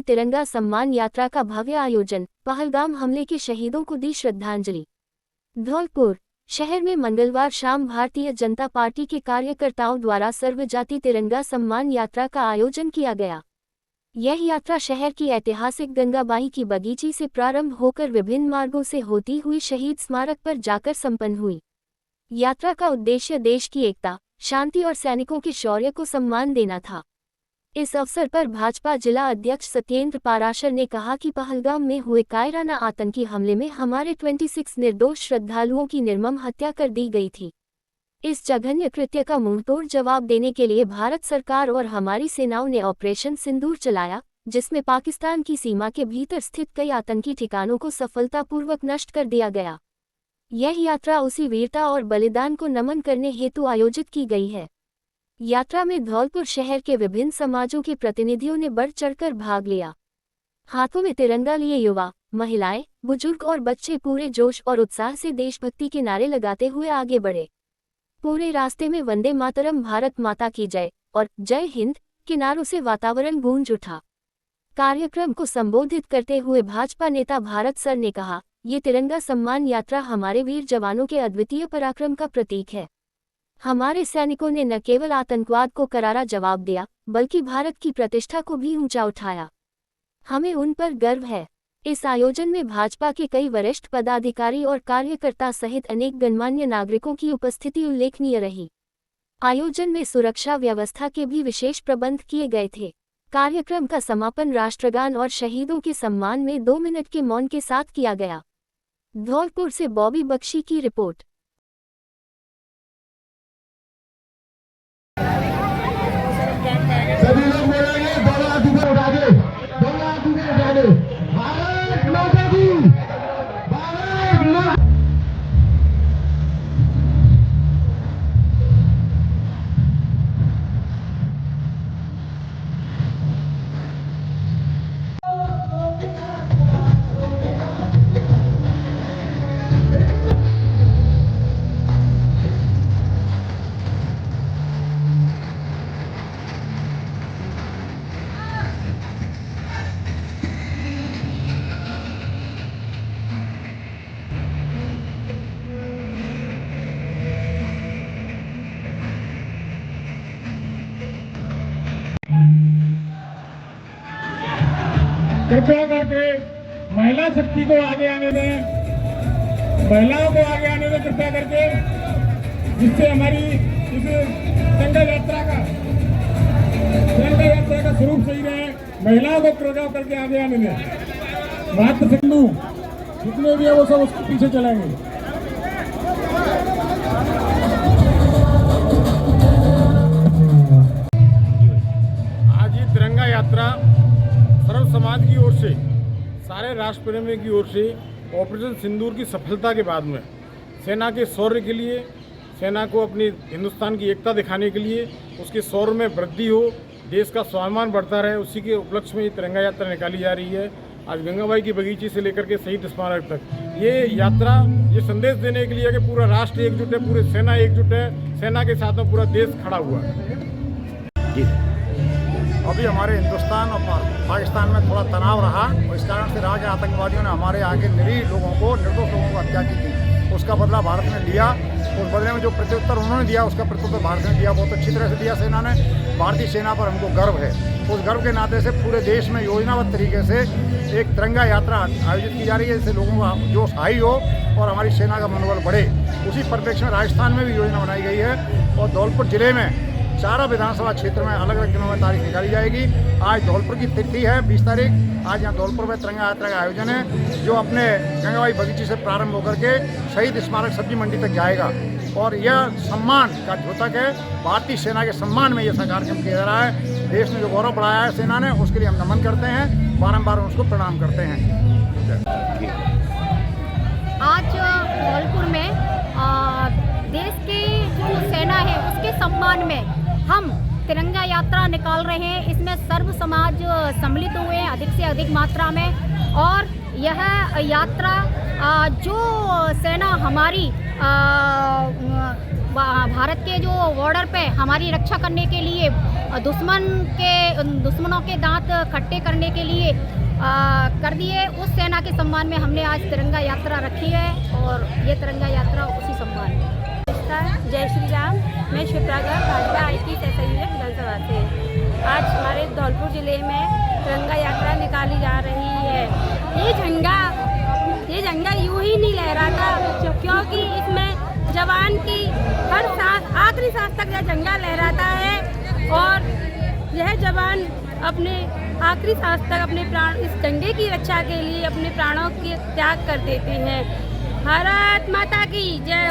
तिरंगा सम्मान यात्रा का भव्य आयोजन, पहलगाम हमले के शहीदों को दी श्रद्धांजलि। धौलपुर शहर में मंगलवार शाम भारतीय जनता पार्टी के कार्यकर्ताओं द्वारा सर्वजाति तिरंगा सम्मान यात्रा का आयोजन किया गया। यह यात्रा शहर की ऐतिहासिक गंगाबाई की बगीची से प्रारंभ होकर विभिन्न मार्गों से होती हुई शहीद स्मारक पर जाकर संपन्न हुई। यात्रा का उद्देश्य देश की एकता, शांति और सैनिकों के शौर्य को सम्मान देना था। इस अवसर पर भाजपा जिला अध्यक्ष सत्येंद्र पाराशर ने कहा कि पहलगाम में हुए कायराना आतंकी हमले में हमारे 26 निर्दोष श्रद्धालुओं की निर्मम हत्या कर दी गई थी। इस जघन्य कृत्य का मुंहतोड़ जवाब देने के लिए भारत सरकार और हमारी सेनाओं ने ऑपरेशन सिंदूर चलाया, जिसमें पाकिस्तान की सीमा के भीतर स्थित कई आतंकी ठिकानों को सफलतापूर्वक नष्ट कर दिया गया। यह यात्रा उसी वीरता और बलिदान को नमन करने हेतु आयोजित की गई है। यात्रा में धौलपुर शहर के विभिन्न समाजों के प्रतिनिधियों ने बढ़ चढ़कर भाग लिया। हाथों में तिरंगा लिए युवा, महिलाएं, बुजुर्ग और बच्चे पूरे जोश और उत्साह से देशभक्ति के नारे लगाते हुए आगे बढ़े। पूरे रास्ते में वंदे मातरम, भारत माता की जय और जय हिंद के नारों से वातावरण गूंज उठा। कार्यक्रम को संबोधित करते हुए भाजपा नेता भारत सर ने कहा, ये तिरंगा सम्मान यात्रा हमारे वीर जवानों के अद्वितीय पराक्रम का प्रतीक है। हमारे सैनिकों ने न केवल आतंकवाद को करारा जवाब दिया, बल्कि भारत की प्रतिष्ठा को भी ऊंचा उठाया। हमें उन पर गर्व है। इस आयोजन में भाजपा के कई वरिष्ठ पदाधिकारी और कार्यकर्ता सहित अनेक गणमान्य नागरिकों की उपस्थिति उल्लेखनीय रही। आयोजन में सुरक्षा व्यवस्था के भी विशेष प्रबंध किए गए थे। कार्यक्रम का समापन राष्ट्रगान और शहीदों के सम्मान में 2 मिनट के मौन के साथ किया गया। धौलपुर से बॉबी बख्शी की रिपोर्ट। सभी लोग बोलेंगे, दोनों हाथ ऊपर उठा दे, दोनों हाथ ऊपर उठा दे। भारत माता की, भारत माता। कृपया करके महिला शक्ति को आगे आने दें, महिलाओं को आगे आने दें कृपया करके, जिससे हमारी इस तिरंगा यात्रा का स्वरूप सही रहे। महिलाओं को कृपया करके आगे आने दें। मात्र सिंधु जितने भी है वो सब उसके पीछे चलेंगे। आज ये तिरंगा यात्रा सर्व समाज की ओर से, सारे राष्ट्र प्रेमियों की ओर से ऑपरेशन सिंदूर की सफलता के बाद में सेना के शौर्य के लिए, सेना को अपनी हिंदुस्तान की एकता दिखाने के लिए, उसके शौर्य में वृद्धि हो, देश का स्वाभिमान बढ़ता रहे, उसी के उपलक्ष्य में ये तिरंगा यात्रा निकाली जा रही है। आज गंगाबाई की बगीची से लेकर के शहीद स्मारक तक ये यात्रा ये संदेश देने के लिए कि पूरा राष्ट्र एकजुट है, पूरी सेना एकजुट है, सेना के साथ में पूरा देश खड़ा हुआ है। अभी हमारे हिंदुस्तान और पाकिस्तान में थोड़ा तनाव रहा और इस कारण से रहा कि आतंकवादियों ने हमारे आगे निरीह लोगों को, निर्दोष लोगों को हत्या की थी। उसका बदला भारत ने लिया। उस बदले में जो प्रत्युत्तर उन्होंने दिया, उसका प्रत्युत्तर भारत ने दिया, बहुत अच्छी तरह से दिया सेना ने। भारतीय सेना पर हमको गर्व है। उस गर्व के नाते से पूरे देश में योजनाबद्ध तरीके से एक तिरंगा यात्रा आयोजित की जा रही है, जिससे लोगों का जोश हाई हो और हमारी सेना का मनोबल बढ़े। उसी परिप्रेक्ष्य में राजस्थान में भी योजना बनाई गई है और धौलपुर जिले में 4 विधानसभा क्षेत्र में अलग अलग दिनों में तारीख निकाली जाएगी। आज धौलपुर की तिथि है 20 तारीख। आज यहाँ धौलपुर में तिरंगा यात्रा का आयोजन है, जो अपने गंगाबाई बगीची से प्रारंभ होकर के शहीद स्मारक सब्जी मंडी तक जाएगा। और यह सम्मान का द्योतक है, भारतीय सेना के सम्मान में यह कार्यक्रम किया जा रहा है। देश ने जो गौरव बढ़ाया है सेना ने, उसके लिए हम नमन करते हैं, बारम्बार उसको प्रणाम करते हैं। आज धौलपुर में देश की जो सेना है उसके सम्मान में हम तिरंगा यात्रा निकाल रहे हैं। इसमें सर्व समाज सम्मिलित हुए हैं अधिक से अधिक मात्रा में। और यह यात्रा जो सेना हमारी भारत के जो बॉर्डर पे हमारी रक्षा करने के लिए दुश्मनों के दांत खट्टे करने के लिए कर दिए, उस सेना के सम्मान में हमने आज तिरंगा यात्रा रखी है और ये तिरंगा यात्रा उसी सम्मान में। जय श्री राम। मैं शिप्रागढ़ भाजपा IT सहसंयोजक विधानसभा से आज हमारे धौलपुर जिले में तिरंगा यात्रा निकाली जा रही है। ये झंडा यूं ही नहीं लहराता, क्योंकि इसमें जवान की हर सांस, आखिरी सांस तक यह झंडा लहराता है और यह जवान अपने आखिरी सांस तक अपने प्राण इस झंडे की रक्षा के लिए अपने प्राणों के त्याग कर देते हैं। भारत माता की जय।